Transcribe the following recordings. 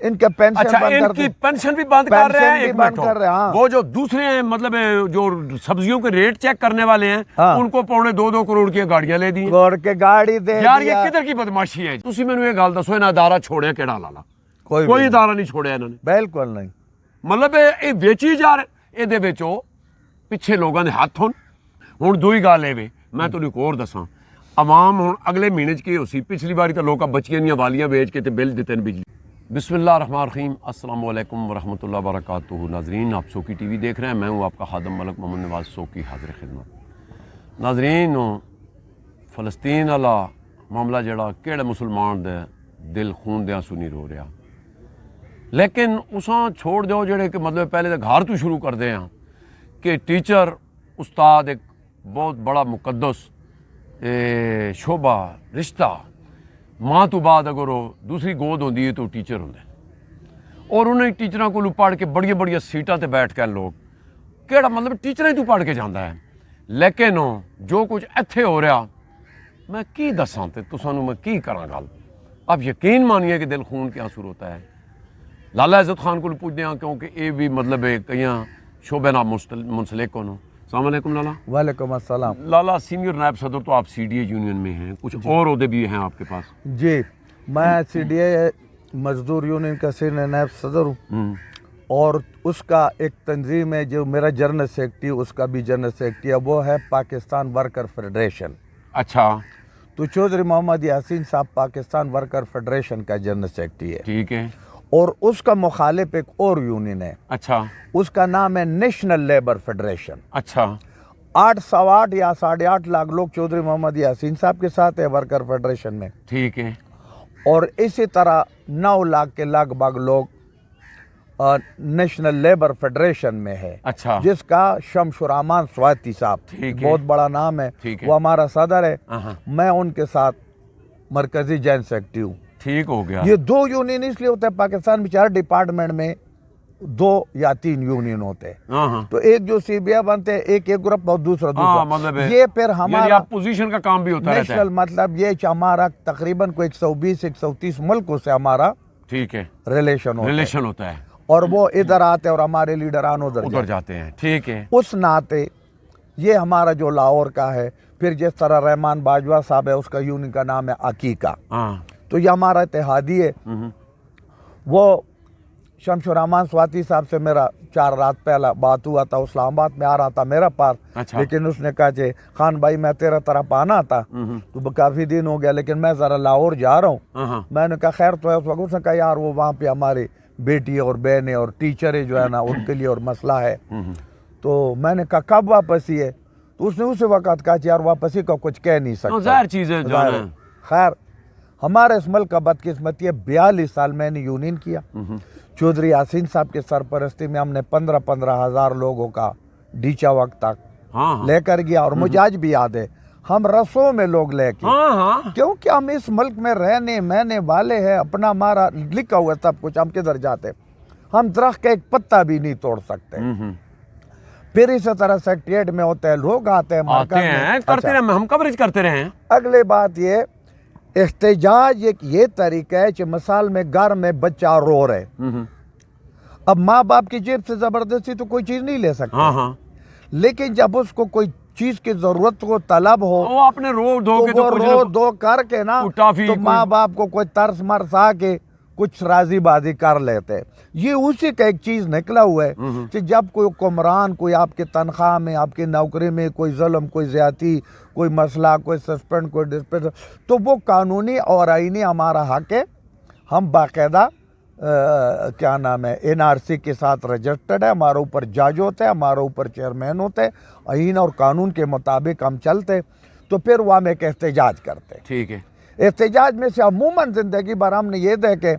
ان کے پینشن اچھا بند ان کر کی دیں، پینشن بھی بند کر رہے ہیں، ایک بند منٹ کر رہے ہیں، ہاں وہ جو دوسرے ہیں مطلب جو سبزیوں کے ریٹ چیک کرنے والے ہیں ہاں، ان کو 2.25 کروڑ کی گاڑیاں لے دی ہیں۔ کوڑ کے گاڑی دے یار دیا، یہ کدھر کی بدماشی ہے؟ تسی مینوں یہ گل دسو، انہاں ادارہ چھوڑیا کیڑا لالا؟ کوئی کوئی ادارہ نہیں چھوڑیا انہوں نے، بالکل نہیں۔ مطلب یہ ویچی جا رہے، یہ دے وچوں پیچھے لوگاں دے ہاتھ ہن دوئی گل اے وے، میں تانوں ایک اور دساں، عوام ہن اگلے مہینے چ کی ہو سی، پچھلی باری تو لوکاں بچیاں دیاں والیاں بیچ کے تے بل دتے بجلی۔ بسم اللہ الرحمن الرحیم، السلام علیکم ورحمۃ اللہ وبرکاتہ۔ ناظرین، آپ سوکی ٹی وی دیکھ رہے ہیں، میں ہوں آپ کا خادم ملک محمد نواز سوکی، حاضر خدمت۔ ناظرین، فلسطین والا معاملہ جڑا کہڑے مسلمان دے دل خون دیاں سنی رو رہا، لیکن اساں چھوڑ دیو جڑے کہ مطلب پہلے تو گھر تو شروع کر دے ہیں کہ ٹیچر استاد ایک بہت بڑا مقدس شعبہ رشتہ، ماں تو بعد اگر وہ دوسری گود ہوندی ہے تو ٹیچر ہوندے، اور انہیں ٹیچراں کو پڑھ کے بڑی بڑی سیٹاں تے بیٹھ کے لوگ کہڑا مطلب ٹیچراں ہی تو پڑھ کے جاندا ہے، لیکن جو کچھ ایتھے ہو رہا میں کی دساں تے تساں میں کی کراں گل، آپ یقین مانیے کہ دل خون کے آنسو ہوتا ہے۔ لالا عزت خان کو پوچھتے ہیں کیونکہ یہ بھی مطلب کئی شعبے نام منسلک ہوں۔ السلام علیکم لالا۔ وعلیکم السلام۔ لالا سینئر نائب صدر تو آپ سی ڈی اے یونین میں ہیں، کچھ اور عہدے بھی ہیں آپ کے پاس؟ جی، میں سی ڈی اے مزدور یونین کا سینئر نائب صدر ہوں، اور اس کا ایک تنظیم ہے جو میرا جنرل سیکرٹری، اس کا بھی جنرل سیکرٹری ہے، وہ ہے پاکستان ورکر فیڈریشن۔ اچھا، تو چودھری محمد یاسین صاحب پاکستان ورکر فیڈریشن کا جنرل سیکرٹری ہے، ٹھیک ہے، اور اس کا مخالف ایک اور یونین ہے، اچھا اس کا نام ہے نیشنل لیبر فیڈریشن۔ اچھا 8.8 یا 8.5 لاکھ لوگ چودھری محمد یاسین صاحب کے ساتھ ہے ورکر فیڈریشن میں، ٹھیک ہے، اور اسی طرح 9 لاکھ کے لگ بھگ لوگ نیشنل لیبر فیڈریشن میں ہے، اچھا جس کا شمس الرحمان سواتی صاحب، ٹھیک ہے، بہت بڑا نام ہے، ٹھیک ہے، وہ ہمارا صدر ہے، ہاں میں ان کے ساتھ مرکزی جوائنٹ سیکرٹری ہوں۔ ٹھیک ہو گیا۔ یہ 2 یونین اس لیے ہوتا ہے، پاکستان میں 4 ڈپارٹمنٹ میں 2 یا 3 یونین ہوتے ہیں، ہاں ہاں تو ایک جو سی بی آئی بنتے ہیں، ایک گروپ اور دوسرا ہاں، مطلب یہ پھر یعنی ہمارا اپوزیشن کا کام بھی ہوتا رہتا ہے۔ نیشنل مطلب یہ کہ ہمارا تقریباً کوئی 120-130 ملکوں سے ہمارا ٹھیک ہے، ریلیشن ہوتا ہے، ریلیشن ہوتا ہے، اور وہ ادھر آتے اور ہمارے لیڈران ادھر جاتے ہیں، ٹھیک ہے، اس ناطے یہ ہمارا جو لاہور کا ہے، پھر جس طرح رحمان باجوہ صاحب ہے، اس کا یونین کا نام ہے عقیقہ، ہاں تو یہ ہمارا اتحادی ہے۔ وہ شمس الرحمان سواتی صاحب سے میرا 4 رات پہلا بات ہوا تھا، اسلام آباد میں آ رہا تھا میرا پاس، اچھا، لیکن اس نے کہا کہ خان بھائی میں تیرا طرف آنا تھا، تو کافی دن ہو گیا لیکن میں ذرا لاہور جا رہا ہوں۔ میں نے کہا خیر تو ہے، اس وقت اس نے کہا یار وہ وہاں پہ ہماری بیٹی اور بہنیں اور ٹیچریں جو ہے نا ان کے لیے اور مسئلہ ہے، تو میں نے کہا کب واپسی ہے، تو اس نے اسی وقت کہا یار واپسی کا کچھ کہہ نہیں سکتا، ظاہر چیز ہے جانا ہے۔ خیر ہمارے اس ملک کا بدقسمتی ہے، 42 سال میں نے یونین کیا، چودھری یاسین صاحب کے سرپرستی میں ہم نے 15 ہزار لوگوں کا ڈیچا وقت تک لے کر گیا، اور مجھے آج بھی یاد ہے ہم رسوں میں لوگ لے کے، کیونکہ ہم اس ملک میں رہنے والے ہیں، اپنا ہمارا لکھا ہوا سب کچھ، ہم کدھر جاتے، ہم درخت کا ایک پتا بھی نہیں توڑ سکتے۔ پھر اسی طرح سیکریٹریٹ میں ہوتے ہیں، لوگ آتے ہیں مرکز میں، کرتے رہے، ہم کوریج کرتے رہے ہیں۔ اگلی بات یہ احتجاج ایک یہ طریقہ ہے کہ مثال میں گھر میں بچہ رو رہے، اب ماں باپ کی جیب سے زبردستی تو کوئی چیز نہیں لے سکتے، لیکن جب اس کو کوئی چیز کی ضرورت ہو، طلب ہو، وہ اپنے رو دو کر کے نا، تو ماں باپ کو کوئی ترس مرس آ کے کچھ راضی بازی کر لیتے۔ یہ اسی کا ایک چیز نکلا ہوا ہے کہ جب کوئی حکمران کوئی آپ کی تنخواہ میں، آپ کی نوکری میں کوئی ظلم، کوئی زیادتی، کوئی مسئلہ، کوئی سسپینڈ، کوئی ڈسپینڈ، تو وہ قانونی اور آئینی ہمارا حق ہے، ہم باقاعدہ کیا نام ہے این آر سی کے ساتھ رجسٹرڈ ہے، ہمارے اوپر جج ہوتے ہیں، ہمارے اوپر چیئرمین ہوتے ہیں، آئین اور قانون کے مطابق ہم چلتے، تو پھر وہ ہم ایک احتجاج کرتے۔ ٹھیک ہے، احتجاج میں سے عموماً زندگی بھر ہم نے یہ دیکھے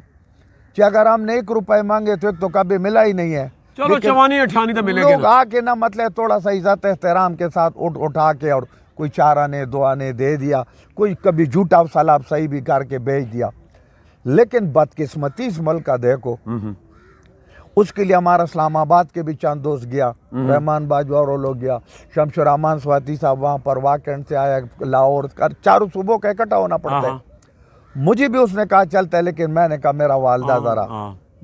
کہ اگر ہم نے 1 روپے مانگے تو ایک تو کبھی ملا ہی نہیں ہے، چلو 54-58 تو ملے گا، لوگ آ کے نہ مطلب تھوڑا سا عزت احترام کے ساتھ اٹھا کے اور کوئی 4 آنے 2 آنے دے دیا، کوئی کبھی جھوٹا سلاب صحیح بھی کر کے بھیج دیا، لیکن بدقسمتی اس ملک کا دیکھو، اس کے لیے ہمارا اسلام آباد کے بھی چند دوست گیا، رحمان باجوہ اور لوگ گیا، شمس الرحمان سواتی صاحب وہاں پر واکنڈ سے آیا، لاہور، 4 صوبوں کا اکٹھا ہونا پڑتا ہے، مجھے بھی اس نے کہا چلتا ہے، لیکن میں نے کہا میرا والدہ ذرا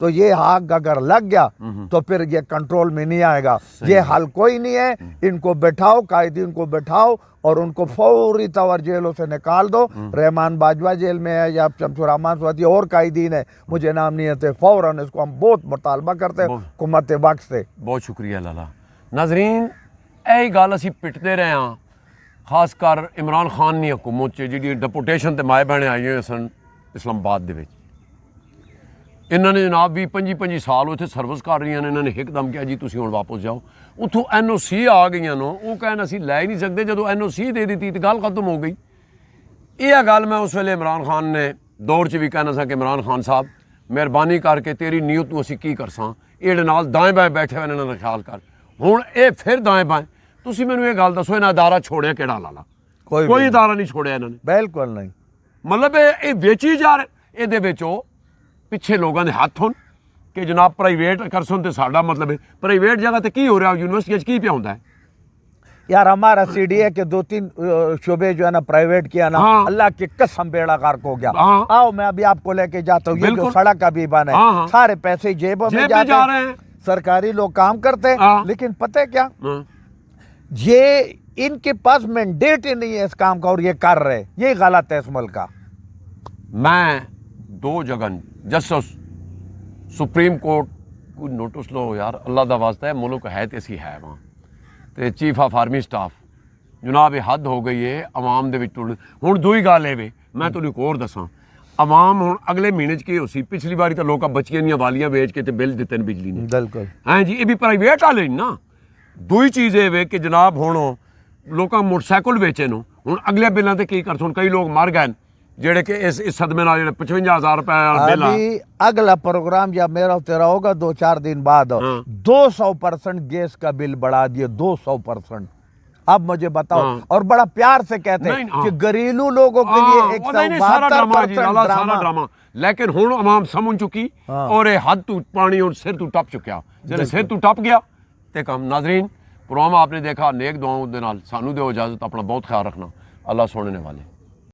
تو یہ آگ اگر لگ گیا تو پھر یہ کنٹرول میں نہیں آئے گا. یہ حل کوئی نہیں ہے. ان کو بٹھاؤ, قائدین کو بٹھاؤ اور ان کو فوری طور جیلوں سے نکال دو. رحمان باجوہ جیل میں ہے یا شمس الرحمان سواتی اور قائدین ہے, مجھے نام نہیں آتے. فوراً اس کو ہم بہت مطالبہ کرتے ہیں حکومت وقت سے. بہت شکریہ لالا. ناظرین یہی گل اسی پٹتے رہے ہاں, خاص کر عمران خان کی حکومت جی ڈپوٹیشن تے مائے بہنے آئی ہوئے سن اسلام آباد دے وچ. انہوں نے جناب بھی 25 سال اتنے سروس کر رہی ہیں. انہوں نے ایک دم کیا جی تسی ہوں واپس جاؤ. اتوں NOC آ گئی نو, وہ کہنا اسی لے ہی نہیں سکتے. جدو NOC دے دیتی تو گل ختم ہو گئی. یہ گل میں اس ویلے عمران خان نے دور چ بھی کہنا سا کہ عمران خان صاحب مہربانی کر کے تیری نیت نو اسی کی کرساں, یہ نال دائیں بائیں بیٹھے ہوئے انہوں نے خیال کر. ہوں یہ پھر دائیں بائیں تسی مینوں یہ گل دسو, انہاں ادارہ چھوڑیا کیڑا لالا؟ کوئی ادارہ نہیں چھوڑیا انہوں نے. بالکل نہیں. مطلب یہ ویچی جا رہے. یہ پیچھے لوگوں کے ہاتھ ہون کہ جناب پرائیویٹ کرسن تو ساڈا مطلب ہے پرائیویٹ جگہ تے کی ہو رہا, یونیورسٹی کی پہ ہوندا ہے یار. ہمارا CDA کے 2-3 شعبے جو ہے نا پرائیویٹ کیا نا, اللہ کی قسم بیڑا غرق ہو گیا. آؤ میں ابھی آپ کو لے کے جاتا ہوں. یہ جو سڑک ابھی بنا ہے سارے پیسے جیبوں میں جاتے ہیں. سرکاری لوگ کام کرتے ہیں, لیکن پتہ ہے کیا, یہ ان کے پاس مینڈیٹ ہی نہیں ہے اس کام کا اور یہ کر رہے. یہ غلط ہے اس ملک کا. میں 2 جگہ جسٹس سپریم کورٹ کو نوٹس لو یار, اللہ دا واسطہ ہے ملک ہے تے اسی ہے وہاں تے چیف آف آرمی سٹاف جناب یہ حد ہو گئی ہے عوام دے وچ ٹرن. ہن دوئی گل ہے میں تانوں ایک اور دساں, عوام ہن اگلے مہینے چ کی ہو سی, پچھلی باری تو لوکاں بچیاں دیاں والیاں ویچ کے تے بل دتے نے بجلی نے. بالکل ہاں جی, یہ بھی پرائیویٹ والے نا. دوئی چیز یہ کہ جناب ہن لوکاں موٹر سائیکل ویچے نو, ہن اگلے بلاں تے کی کرسن. کئی لوگ مر گئے جڑے کہ اس صدمے نال 55,000 روپے بل. ابھی اگلا پروگرام جب میرا تیرا ہوگا 2-4 دن بعد 200% گیس کا بل بڑھا دیے 200%. اب مجھے بتاؤ, اور بڑا پیار سے کہتے ہیں کہ گھریلو لوگوں کے لیے 172% ڈرامہ. لیکن ہن عوام سمجھ چکی اور یہ حد تو پانی اور سر تو ٹپ چکیا. جب سر تو ٹپ گیا تے کم. ناظرین پروگرام آپ نے دیکھا, نیک دعاؤں دے نال سانو دیو اجازت. اپنا بہت خیال رکھنا. اللہ سونے والے.